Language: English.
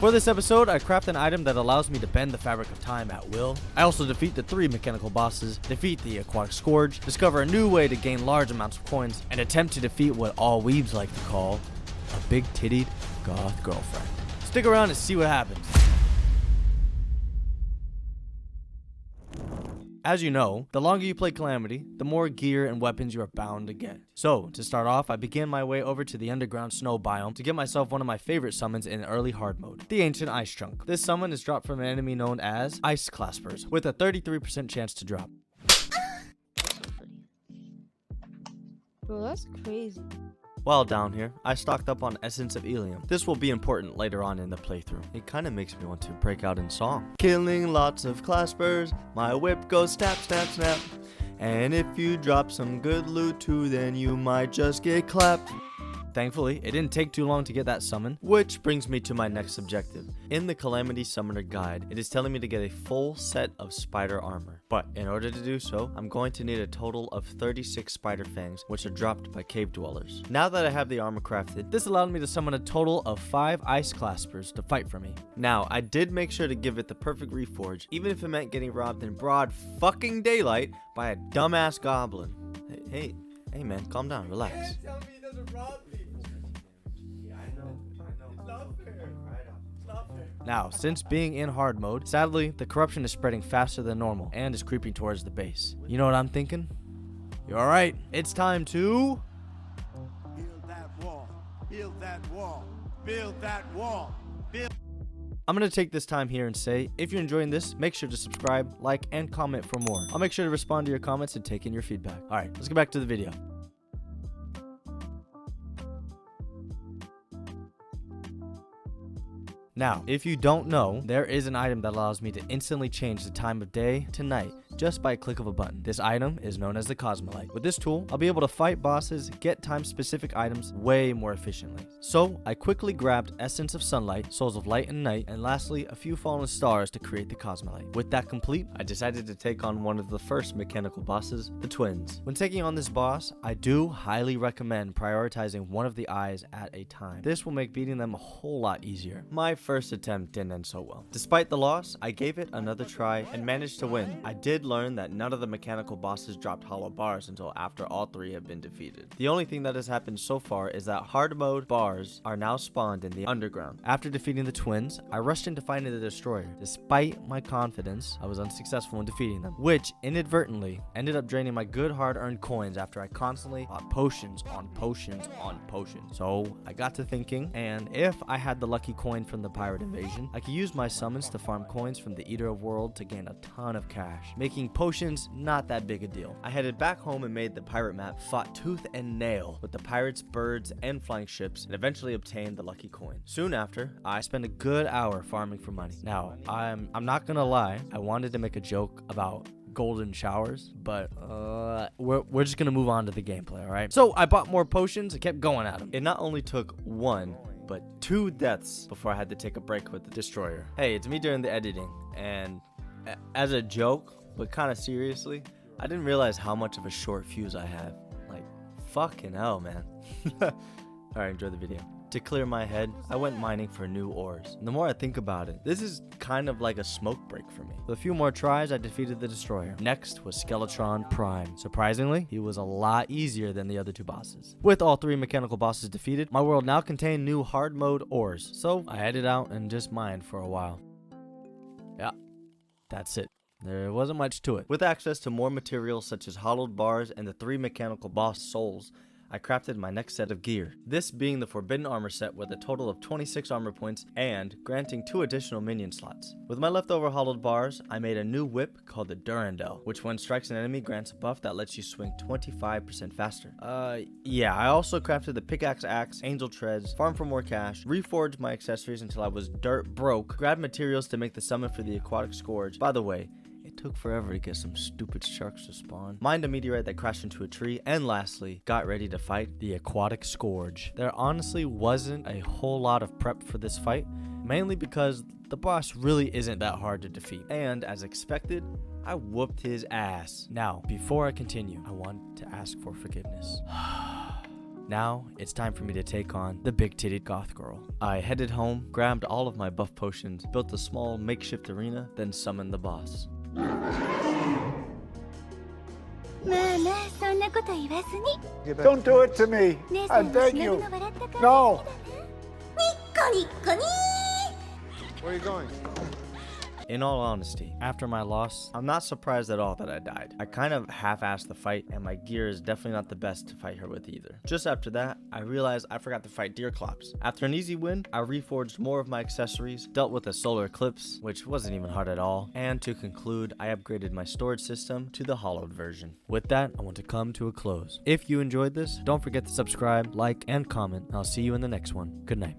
For this episode, I craft an item that allows me to bend the fabric of time at will. I also defeat the 3 mechanical bosses, defeat the Aquatic Scourge, discover a new way to gain large amounts of coins, and attempt to defeat what all weebs like to call a big-tittied goth girlfriend. Stick around and see what happens. As you know, the longer you play Calamity, the more gear and weapons you are bound to get. So, to start off, I began my way over to the underground snow biome to get myself one of my favorite summons in early hard mode, the Ancient Ice Chunk. This summon is dropped from an enemy known as Ice Claspers, with a 33% chance to drop. Bro, that's crazy. While down here, I stocked up on Essence of Elysium. This will be important later on in the playthrough. It kinda makes me want to break out in song. Killing lots of claspers, my whip goes snap, snap, snap. And if you drop some good loot too, then you might just get clapped. Thankfully, it didn't take too long to get that summon, which brings me to my next objective. In the Calamity Summoner Guide, it is telling me to get a full set of spider armor. But in order to do so, I'm going to need a total of 36 spider fangs, which are dropped by cave dwellers. Now that I have the armor crafted, this allowed me to summon a total of 5 ice claspers to fight for me. Now, I did make sure to give it the perfect reforge, even if it meant getting robbed in broad fucking daylight by a dumbass goblin. Hey man, calm down, relax. Now, since being in hard mode, sadly, the corruption is spreading faster than normal and is creeping towards the base. You know what I'm thinking? You're alright. It's time to Build that wall. Build that wall. Build that wall. Build. I'm going to take this time here and say, if you're enjoying this, make sure to subscribe, like, and comment for more. I'll make sure to respond to your comments and take in your feedback. Alright, let's get back to the video. Now, if you don't know, there is an item that allows me to instantly change the time of day to night just by a click of a button. This item is known as the Cosmolite. With this tool, I'll be able to fight bosses, get time-specific items way more efficiently. So, I quickly grabbed Essence of Sunlight, Souls of Light and Night, and lastly, a few Fallen Stars to create the Cosmolite. With that complete, I decided to take on one of the first mechanical bosses, the Twins. When taking on this boss, I do highly recommend prioritizing one of the eyes at a time. This will make beating them a whole lot easier. My first attempt didn't end so well. Despite the loss, I gave it another try and managed to win. I did learn that none of the mechanical bosses dropped hollow bars until after all 3 have been defeated. The only thing that has happened so far is that hard mode bars are now spawned in the underground. After defeating the Twins, I rushed into finding the Destroyer. Despite my confidence, I was unsuccessful in defeating them, which inadvertently ended up draining my good hard-earned coins after I constantly bought potions on potions on potions. So I got to thinking, and if I had the lucky coin from the pirate invasion, I could use my summons to farm coins from the Eater of World to gain a ton of cash, making potions not that big a deal. I headed back home and made the pirate map, fought tooth and nail with the pirates, birds, and flying ships, and eventually obtained the lucky coin. Soon after, I spent a good hour farming for money. Now, I'm not gonna lie, I wanted to make a joke about golden showers, but we're just gonna move on to the gameplay, alright? So I bought more potions and kept going at them. It not only took 1, but 2 deaths before I had to take a break with the Destroyer. Hey, it's me during the editing, and as a joke, but kind of seriously, I didn't realize how much of a short fuse I have. Like, fucking hell, man. Alright, enjoy the video. To clear my head, I went mining for new ores. And the more I think about it, this is kind of like a smoke break for me. With a few more tries, I defeated the Destroyer. Next was Skeletron Prime. Surprisingly, he was a lot easier than the other 2 bosses. With all 3 mechanical bosses defeated, my world now contained new hard mode ores. So I headed out and just mined for a while. Yeah, that's it. There wasn't much to it. With access to more materials such as hollowed bars and the 3 mechanical boss souls, I crafted my next set of gear. This being the Forbidden Armor set with a total of 26 armor points and granting 2 additional minion slots. With my leftover hollowed bars, I made a new whip called the Durandal, which when strikes an enemy grants a buff that lets you swing 25% faster. Yeah, I also crafted the Pickaxe Axe, Angel Treads, farmed for more cash, reforged my accessories until I was dirt broke, grabbed materials to make the summon for the Aquatic Scourge. By the way, it took forever to get some stupid sharks to spawn, mined a meteorite that crashed into a tree, and lastly, got ready to fight the Aquatic Scourge. There honestly wasn't a whole lot of prep for this fight, mainly because the boss really isn't that hard to defeat. And as expected, I whooped his ass. Now, before I continue, I want to ask for forgiveness. Now, it's time for me to take on the big-titted goth girl. I headed home, grabbed all of my buff potions, built a small makeshift arena, then summoned the boss. Don't do it to me. I beg you. No. Where are you going? In all honesty, after my loss, I'm not surprised at all that I died. I kind of half-assed the fight, and my gear is definitely not the best to fight her with either. Just after that, I realized I forgot to fight Deerclops. After an easy win, I reforged more of my accessories, dealt with a solar eclipse, which wasn't even hard at all, and to conclude, I upgraded my storage system to the hollowed version. With that, I want to come to a close. If you enjoyed this, don't forget to subscribe, like, and comment. I'll see you in the next one. Good night.